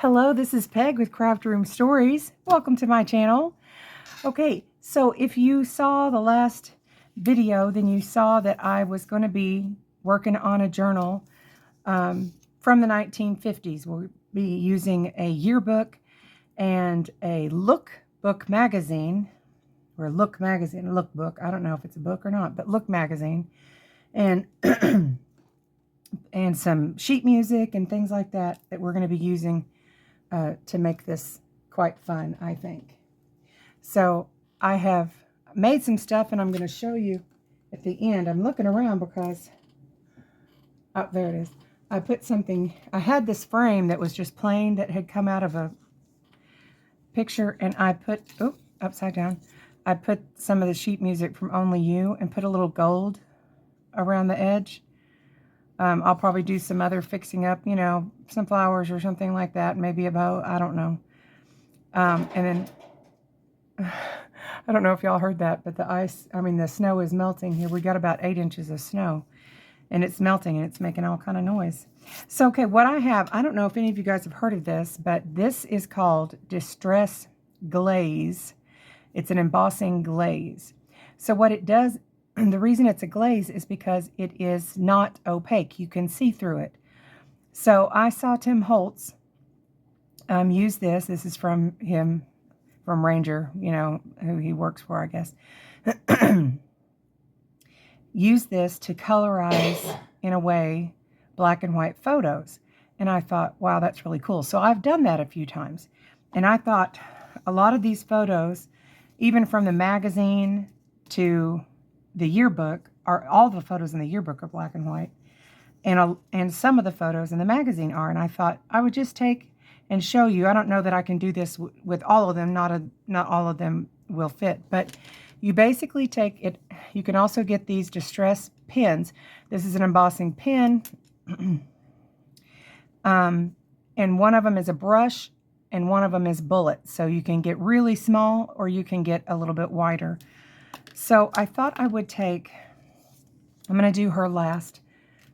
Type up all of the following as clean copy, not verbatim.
Hello, this is Peg with Craft Room Stories. Welcome to my channel. Okay, so if you saw the last video, then you saw that I was going to be working on a journal from the 1950s. We'll be using a yearbook and a lookbook magazine, or a look magazine, a lookbook. I don't know if it's a book or not, but look magazine. And and some sheet music and things like that we're going to be using to make this quite fun, I think. So I have made some stuff and I'm going to show you at the end. I'm looking around because, oh, there it is. I put something, I had this frame that was just plain that had come out of a picture, and I put, oh, upside down. I put some of the sheet music from Only You and put a little gold around the edge. I'll probably do some other fixing up, you know, some flowers or something like that, maybe a bow, I don't know. And then, I don't know if y'all heard that, but the snow is melting here. We got about 8 inches of snow, and it's melting, and it's making all kind of noise. So, okay, what I have, I don't know if any of you guys have heard of this, but this is called Distress Glaze. It's an embossing glaze. So what it does, the reason it's a glaze is because it is not opaque. You can see through it. So I saw Tim Holtz use this. This is from him, from Ranger, you know, who he works for, I guess. Use this to colorize, in a way, black and white photos. And I thought, wow, that's really cool. So I've done that a few times. And I thought a lot of these photos, even from the magazine to the yearbook, all the photos in the yearbook are black and white, and some of the photos in the magazine are. And I thought I would just take and show you. I don't know that I can do this with all of them. Not all of them will fit, but you basically take it. You can also get these distress pins. This is an embossing pen, and one of them is a brush, and one of them is bullet. So you can get really small, or you can get a little bit wider. So I thought I would take, I'm going to do her last.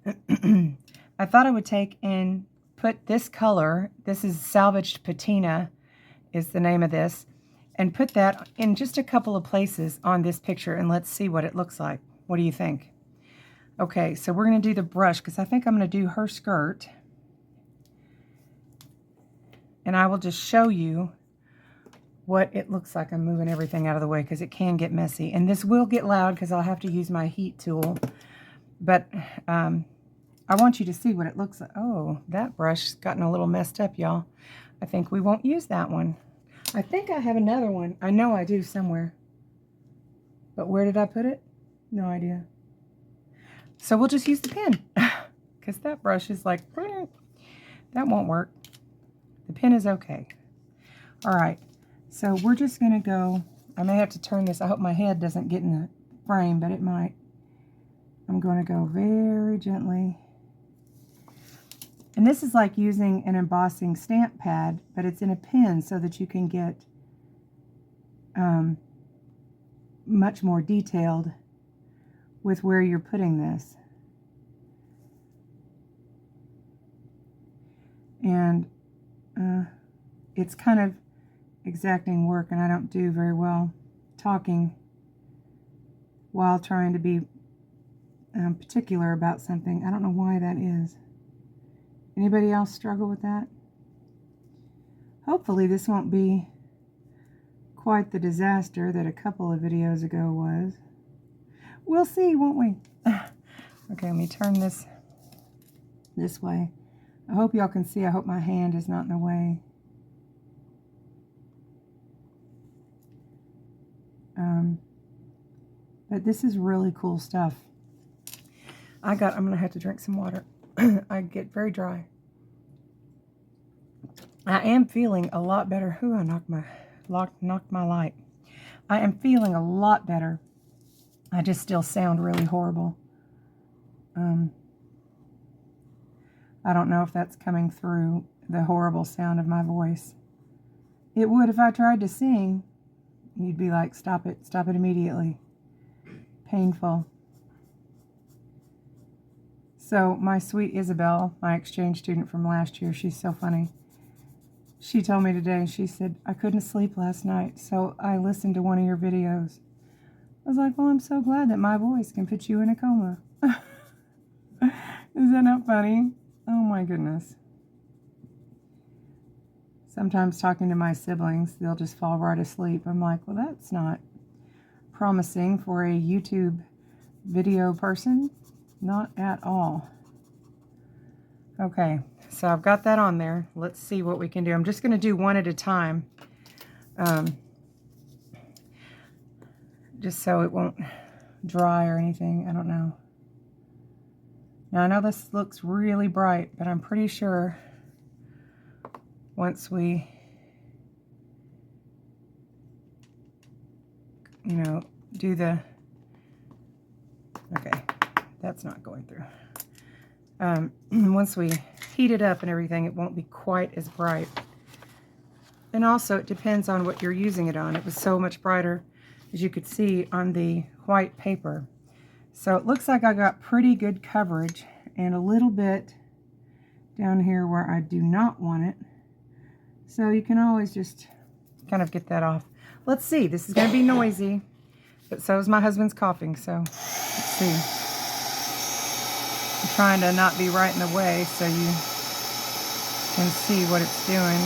I thought I would take and put this color, this is Salvaged Patina is the name of this, and put that in just a couple of places on this picture, and let's see what it looks like. What do you think? Okay, so we're going to do the brush, because I think I'm going to do her skirt. And I will just show you what it looks like. I'm moving everything out of the way because it can get messy. And this will get loud because I'll have to use my heat tool. But I want you to see what it looks like. Oh, that brush's gotten a little messed up, y'all. I think we won't use that one. I think I have another one. I know I do somewhere. But where did I put it? No idea. So we'll just use the pen. Because that brush is like, that won't work. The pen is okay. All right. So we're just going to go, I may have to turn this, I hope my head doesn't get in the frame, but it might. I'm going to go very gently. And this is like using an embossing stamp pad, but it's in a pen so that you can get much more detailed with where you're putting this. And it's kind of exacting work, and I don't do very well talking while trying to be particular about something. I don't know why that is. Anybody else struggle with that? Hopefully this won't be quite the disaster that a couple of videos ago was. We'll see, won't we? Okay, let me turn this way. I hope y'all can see. I hope my hand is not in the way. But this is really cool stuff. I'm going to have to drink some water. I get very dry. I am feeling a lot better. Ooh, I knocked my light. I am feeling a lot better. I just still sound really horrible. I don't know if that's coming through, the horrible sound of my voice. It would if I tried to sing. You'd be like, stop it immediately. Painful. So my sweet Isabel, my exchange student from last year, she's so funny. She told me today, she said, I couldn't sleep last night, so I listened to one of your videos. I was like, well, I'm so glad that my voice can put you in a coma. Is that not funny? Oh my goodness. Sometimes talking to my siblings, they'll just fall right asleep. I'm like, well, that's not promising for a YouTube video person. Not at all. Okay, so I've got that on there. Let's see what we can do. I'm just going to do one at a time. Just so it won't dry or anything. I don't know. Now, I know this looks really bright, but I'm pretty sure once we, you know, do the, okay, that's not going through. Once we heat it up and everything, it won't be quite as bright. And also, it depends on what you're using it on. It was so much brighter, as you could see, on the white paper. So it looks like I got pretty good coverage, and a little bit down here where I do not want it. So you can always just kind of get that off. Let's see. This is going to be noisy, but so is my husband's coughing, so let's see. I'm trying to not be right in the way so you can see what it's doing.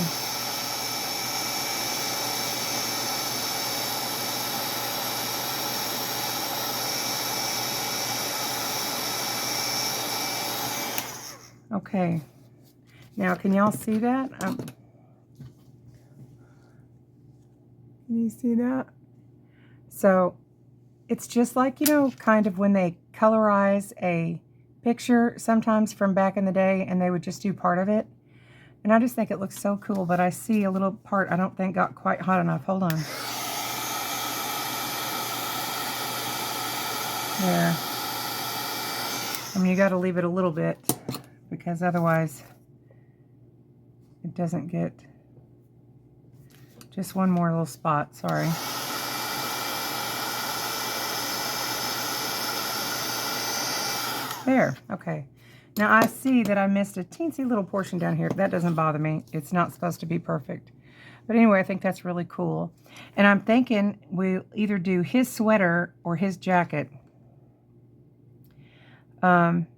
Okay, now can y'all see that? Can you see that? So it's just like, you know, kind of when they colorize a picture sometimes from back in the day and they would just do part of it. And I just think it looks so cool, but I see a little part I don't think got quite hot enough. Hold on. There. I mean, you got to leave it a little bit because otherwise it doesn't get. Just one more little spot, sorry. There, okay. Now I see that I missed a teensy little portion down here. That doesn't bother me. It's not supposed to be perfect. But anyway, I think that's really cool. And I'm thinking we'll either do his sweater or his jacket. I'm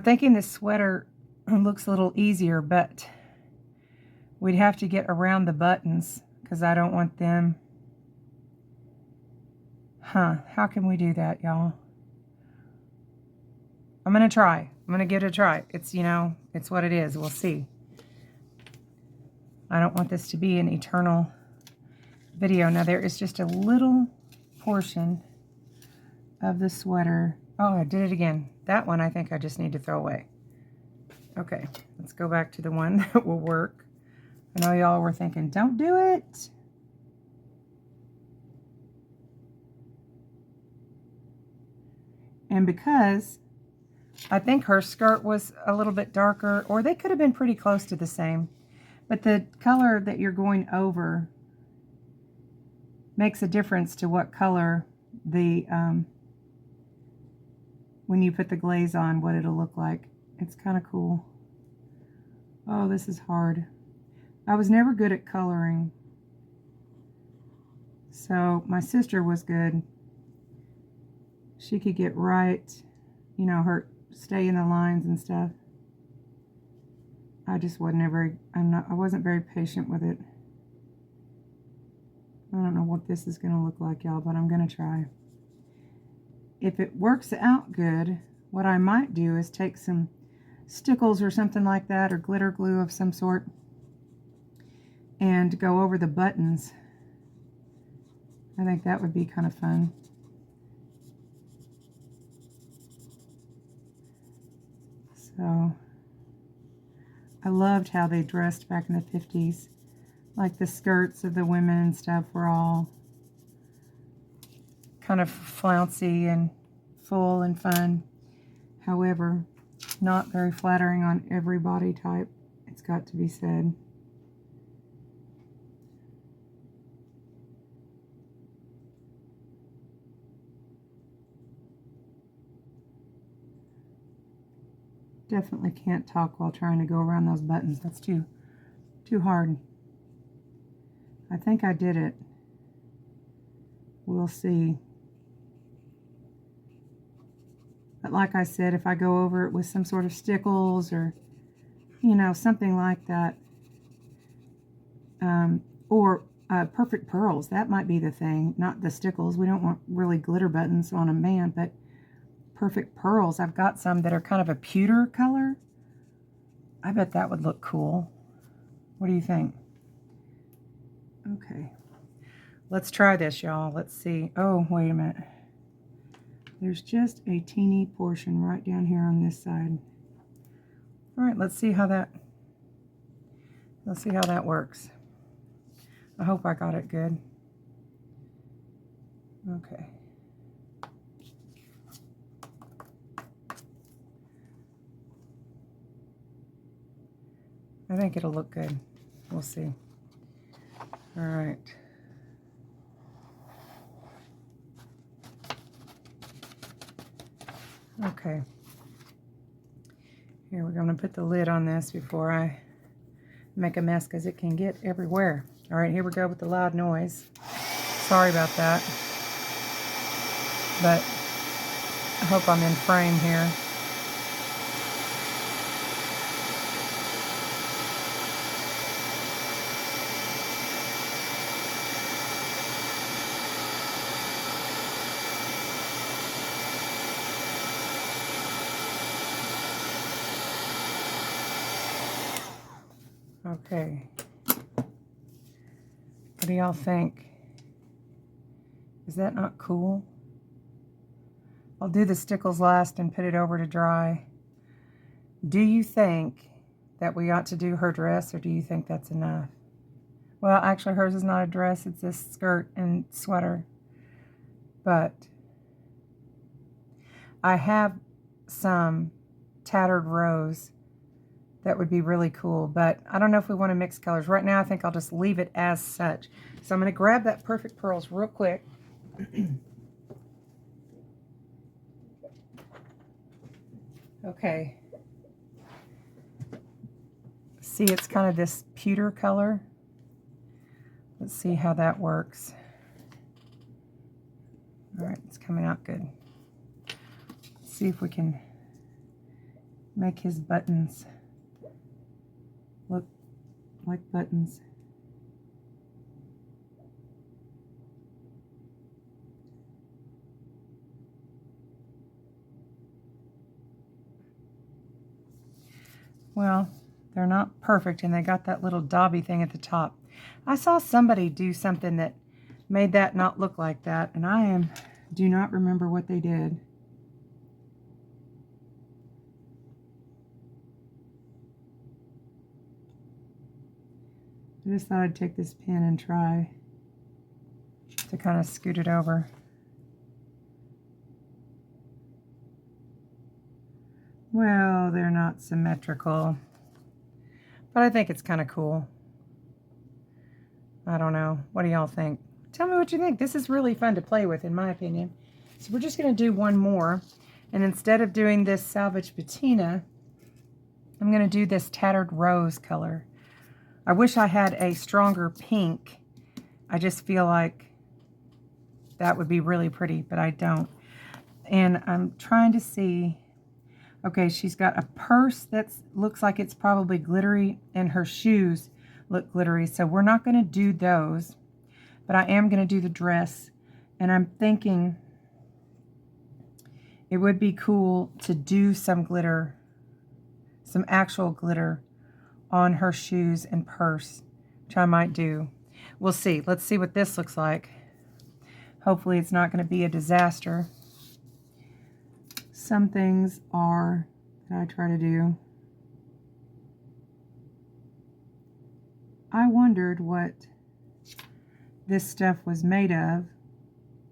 thinking this sweater looks a little easier, but we'd have to get around the buttons because I don't want them. How can we do that, y'all? I'm going to try. I'm going to give it a try. It's, you know, it's what it is. We'll see. I don't want this to be an eternal video. Now, there is just a little portion of the sweater. Oh, I did it again. That one I think I just need to throw away. Okay, let's go back to the one that will work. I know y'all were thinking, don't do it. And because I think her skirt was a little bit darker, or they could have been pretty close to the same, but the color that you're going over makes a difference to what color the, when you put the glaze on, what it'll look like. It's kind of cool. Oh, this is hard. I was never good at coloring. So my sister was good. She could get right, you know, stay in the lines and stuff. I just wasn't I wasn't very patient with it. I don't know what this is going to look like, y'all, but I'm going to try. If it works out good, what I might do is take some stickles or something like that, or glitter glue of some sort, and go over the buttons. I think that would be kind of fun. So, I loved how they dressed back in the 50s. Like the skirts of the women and stuff were all kind of flouncy and full and fun. However, not very flattering on every body type, it's got to be said. Definitely can't talk while trying to go around those buttons. That's too Too hard. I think I did it. We'll see. But like I said, if I go over it with some sort of stickles or, you know, something like that, or perfect pearls, that might be the thing, not the stickles. We don't want really glitter buttons on a man, but perfect pearls. I've got some that are kind of a pewter color. I bet that would look cool. What do you think? Okay. Let's try this, y'all. Let's see. Oh, wait a minute. There's just a teeny portion right down here on this side. All right, let's see how that works. I hope I got it good. Okay. I think it'll look good. We'll see. All right. Okay. Here, we're going to put the lid on this before I make a mess because it can get everywhere. All right, here we go with the loud noise. Sorry about that. But I hope I'm in frame here. Okay. What do y'all think? Is that not cool? I'll do the stickles last and put it over to dry. Do you think that we ought to do her dress, or do you think that's enough? Well, actually, hers is not a dress. It's a skirt and sweater. But I have some tattered rose that would be really cool, but I don't know if we want to mix colors. Right now, I think I'll just leave it as such. So I'm going to grab that Perfect Pearls real quick. Okay. See, it's kind of this pewter color. Let's see how that works. All right, it's coming out good. Let's see if we can make his buttons look like buttons. Well, they're not perfect, and they got that little dobby thing at the top. I saw somebody do something that made that not look like that, and do not remember what they did. I just thought I'd take this pin and try to kind of scoot it over. Well, they're not symmetrical, but I think it's kind of cool. I don't know. What do y'all think? Tell me what you think. This is really fun to play with, in my opinion. So we're just going to do one more, and instead of doing this Salvage Patina, I'm going to do this Tattered Rose color. I wish I had a stronger pink. I just feel like that would be really pretty, but I don't. And I'm trying to see. Okay, she's got a purse that looks like it's probably glittery, and her shoes look glittery. So we're not going to do those, but I am going to do the dress. And I'm thinking it would be cool to do some glitter, some actual glitter on her shoes and purse, which I might do. We'll see. Let's see what this looks like. Hopefully it's not going to be a disaster. Some things are that I try to do. I wondered what this stuff was made of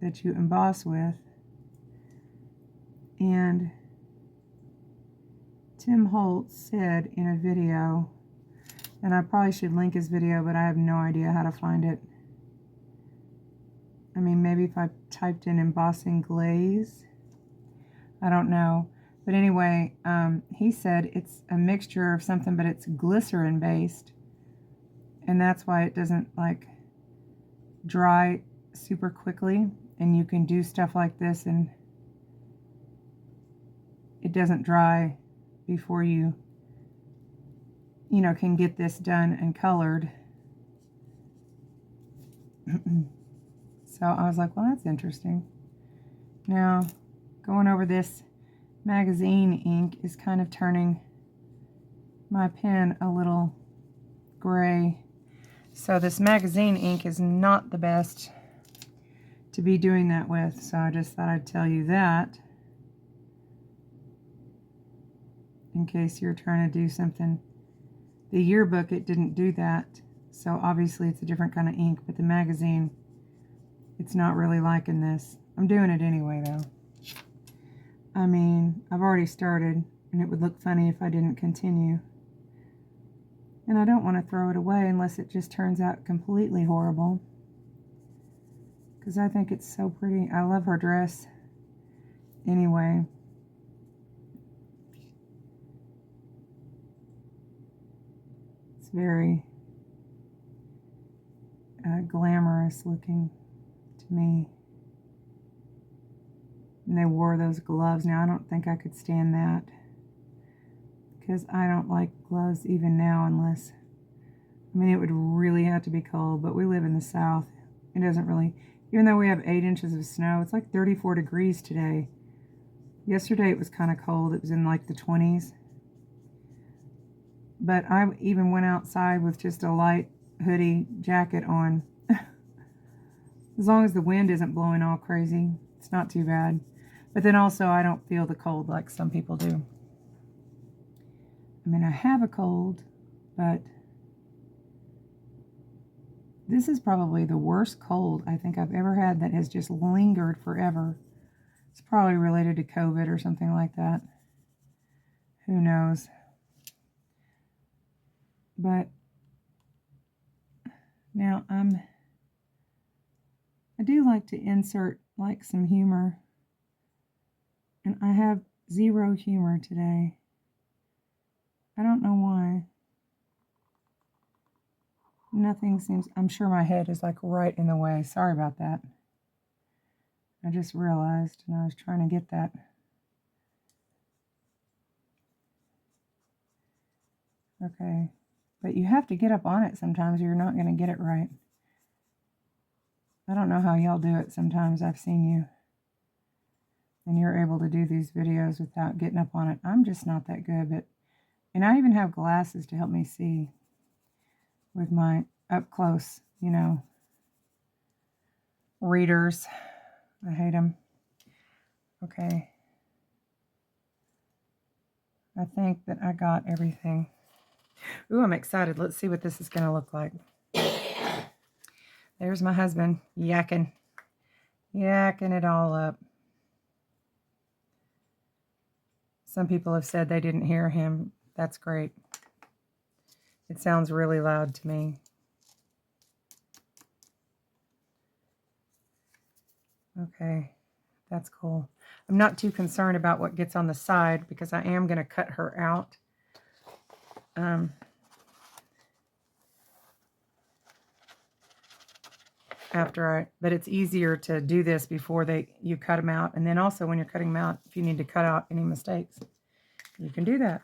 that you emboss with. And Tim Holtz said in a video, and I probably should link his video, but I have no idea how to find it. I mean, maybe if I typed in Embossing Glaze, I don't know. But anyway, he said it's a mixture of something, but it's glycerin based. And that's why it doesn't like dry super quickly, and you can do stuff like this and it doesn't dry before you know, can get this done and colored. So I was like, well, that's interesting. Now, going over this magazine ink is kind of turning my pen a little gray. So this magazine ink is not the best to be doing that with. So I just thought I'd tell you that in case you're trying to do something. The yearbook, it didn't do that. So obviously it's a different kind of ink, but the magazine, it's not really liking this. I'm doing it anyway though. I mean, I've already started and it would look funny if I didn't continue. And I don't want to throw it away unless it just turns out completely horrible. Because I think it's so pretty. I love her dress anyway. It's very glamorous looking to me. And they wore those gloves. Now, I don't think I could stand that, because I don't like gloves even now unless, I mean, it would really have to be cold, but we live in the South. It doesn't really, even though we have 8 inches of snow, it's like 34 degrees today. Yesterday it was kind of cold. It was in like the 20s. But I even went outside with just a light hoodie jacket on. As long as the wind isn't blowing all crazy, it's not too bad. But then also I don't feel the cold like some people do. I mean, I have a cold, but this is probably the worst cold I think I've ever had that has just lingered forever. It's probably related to COVID or something like that. Who knows? But now I do like to insert like some humor. And I have zero humor today. I don't know why. Nothing seems, I'm sure my head is like right in the way. Sorry about that. I just realized and I was trying to get that. Okay. But you have to get up on it sometimes or you're not going to get it right. I don't know how y'all do it sometimes. I've seen you. And you're able to do these videos without getting up on it. I'm just not that good. But, and I even have glasses to help me see with my up close, you know, readers. I hate them. Okay. I think that I got everything. Ooh, I'm excited. Let's see what this is going to look like. There's my husband yakking it all up. Some people have said they didn't hear him. That's great. It sounds really loud to me. Okay, that's cool. I'm not too concerned about what gets on the side because I am going to cut her out. But it's easier to do this before you cut them out. And then also when you're cutting them out, if you need to cut out any mistakes, you can do that.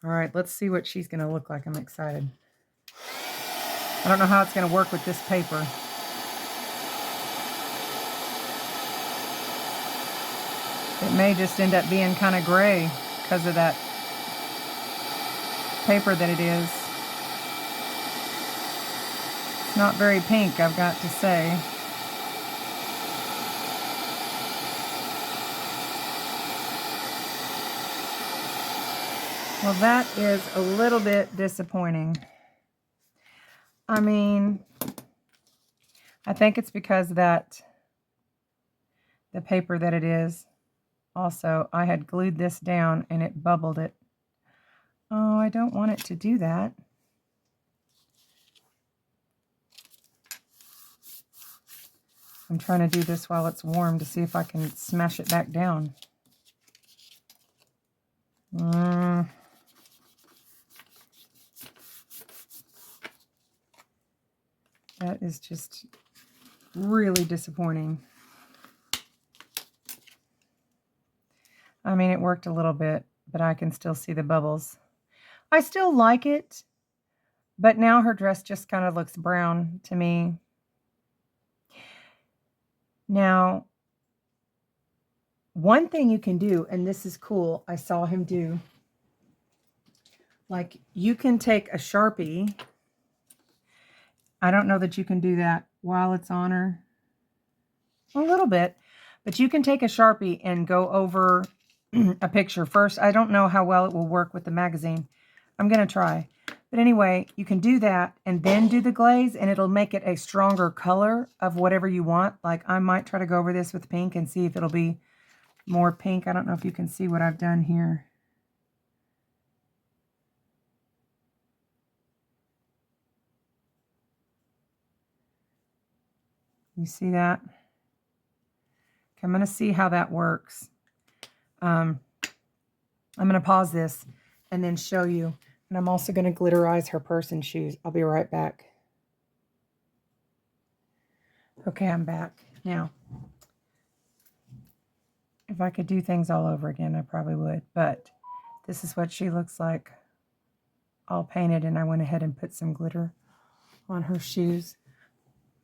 All right, let's see what she's going to look like. I'm excited. I don't know how it's going to work with this paper. It may just end up being kind of gray because of that paper that it is. It's not very pink, I've got to say. Well, that is a little bit disappointing. I mean, I think it's because that the paper that it is. Also, I had glued this down and it bubbled it. Oh, I don't want it to do that. I'm trying to do this while it's warm to see if I can smash it back down. That is just really disappointing. I mean, it worked a little bit, but I can still see the bubbles. I still like it, but now her dress just kind of looks brown to me. Now, one thing you can do, and this is cool, I saw him do, like you can take a Sharpie. I don't know that you can do that while it's on her. A little bit, but you can take a Sharpie and go over a picture first. I don't know how well it will work with the magazine. I'm going to try. But anyway, you can do that and then do the glaze, and it'll make it a stronger color of whatever you want. Like I might try to go over this with pink and see if it'll be more pink. I don't know if you can see what I've done here. You see that? Okay, I'm going to see how that works. I'm going to pause this and then show you. And I'm also going to glitterize her purse and shoes. I'll be right back. Okay, I'm back. Now, if I could do things all over again, I probably would. But this is what she looks like all painted. And I went ahead and put some glitter on her shoes.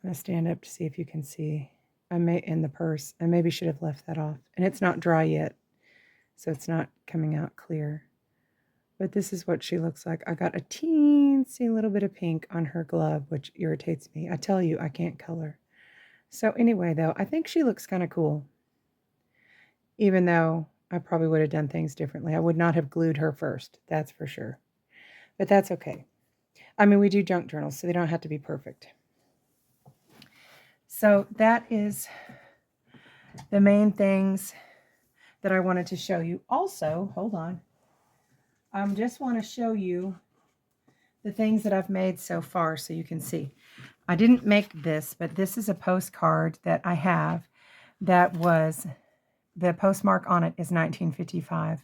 I'm going to stand up to see if you can see. In the purse. I maybe should have left that off. And it's not dry yet, so it's not coming out clear. But this is what she looks like. I got a teensy little bit of pink on her glove, which irritates me. I tell you, I can't color. So anyway, though, I think she looks kind of cool. Even though I probably would have done things differently. I would not have glued her first, that's for sure. But that's okay. I mean, we do junk journals, so they don't have to be perfect. So that is the main things that I wanted to show you. Also, hold on. I just want to show you the things that I've made so far so you can see. I didn't make this, but this is a postcard that I have that was, the postmark on it is 1955.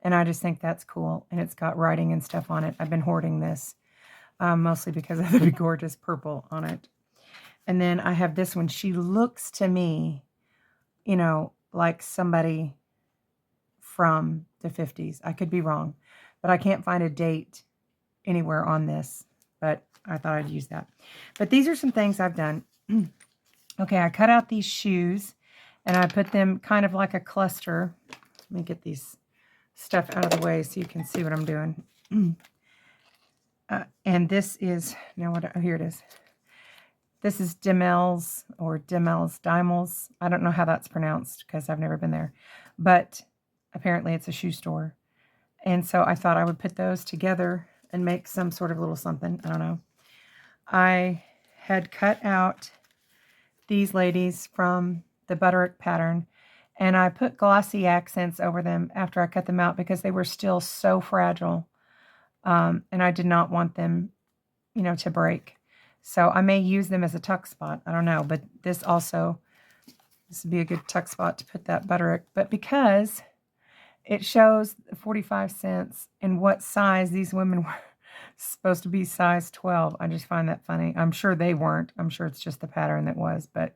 And I just think that's cool. And it's got writing and stuff on it. I've been hoarding this mostly because of the gorgeous purple on it. And then I have this one. She looks to me, you know, like somebody from the 50s. I could be wrong, but I can't find a date anywhere on this. But I thought I'd use that. But these are some things I've done. Okay, I cut out these shoes, and I put them kind of like a cluster. Let me get these stuff out of the way so you can see what I'm doing. And this is, now what, oh, here it is. This is Dimels or Dimels. I don't know how that's pronounced because I've never been there. But apparently it's a shoe store. And so I thought I would put those together and make some sort of little something. I don't know. I had cut out these ladies from the Butterick pattern. And I put glossy accents over them after I cut them out because they were still so fragile. And I did not want them, you know, to break. So I may use them as a tuck spot. I don't know. But this would be a good tuck spot to put that Butterick. But because it shows 45 cents and what size these women were supposed to be, size 12. I just find that funny. I'm sure they weren't. I'm sure it's just the pattern that was. But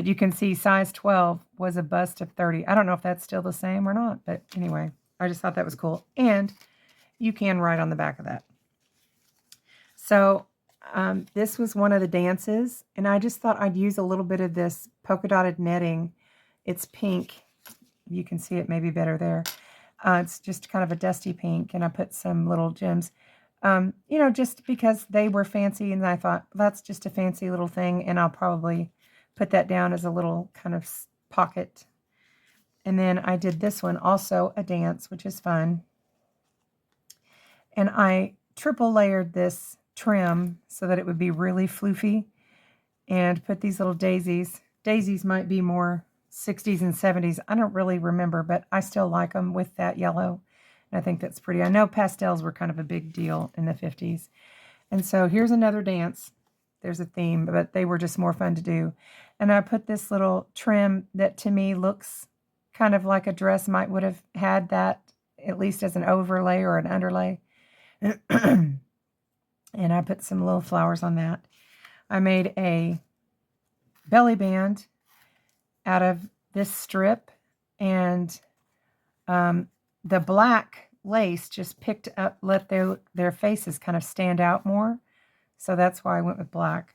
you can see size 12 was a bust of 30. I don't know if that's still the same or not. But anyway, I just thought that was cool. And you can write on the back of that. So this was one of the dances, and I just thought I'd use a little bit of this polka dotted netting. It's pink. You can see it maybe better there. It's just kind of a dusty pink, and I put some little gems, you know, just because they were fancy, and I thought that's just a fancy little thing, and I'll probably put that down as a little kind of pocket. And then I did this one, also a dance, which is fun. And I triple layered this trim so that it would be really floofy, and put these little daisies. Daisies might be more 60s and 70s. I don't really remember, but I still like them with that yellow. And I think that's pretty. I know pastels were kind of a big deal in the 50s. And so here's another dance. There's a theme, but they were just more fun to do. And I put this little trim that to me looks kind of like a dress might would have had that, at least as an overlay or an underlay. And I put some little flowers on that. I made a belly band out of this strip, and the black lace just picked up, let their faces kind of stand out more. So that's why I went with black.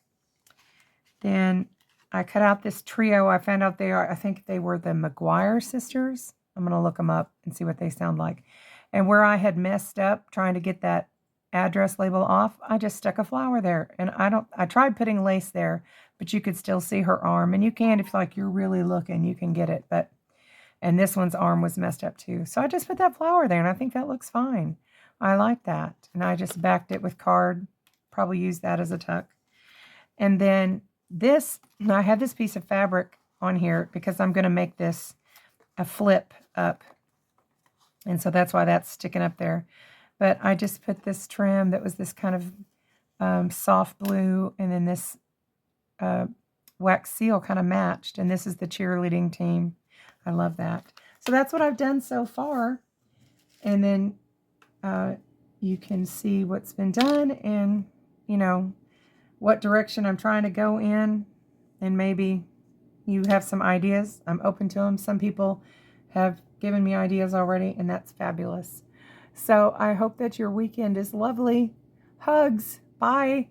Then I cut out this trio. I found out I think they were the McGuire sisters. I'm going to look them up and see what they sound like. And where I had messed up trying to get that address label off, I just stuck a flower there. And I tried putting lace there, but you could still see her arm. And you can, if like you're really looking, you can get it. And this one's arm was messed up too. So I just put that flower there, and I think that looks fine. I like that. And I just backed it with card. Probably use that as a tuck. And then this, I have this piece of fabric on here because I'm going to make this a flip up. And so that's why that's sticking up there. But I just put this trim that was this kind of soft blue, and then this wax seal kind of matched. And this is the cheerleading team. I love that. So that's what I've done so far. And then you can see what's been done and, you know, what direction I'm trying to go in. And maybe you have some ideas. I'm open to them. Some people have given me ideas already, and that's fabulous. So I hope that your weekend is lovely. Hugs. Bye.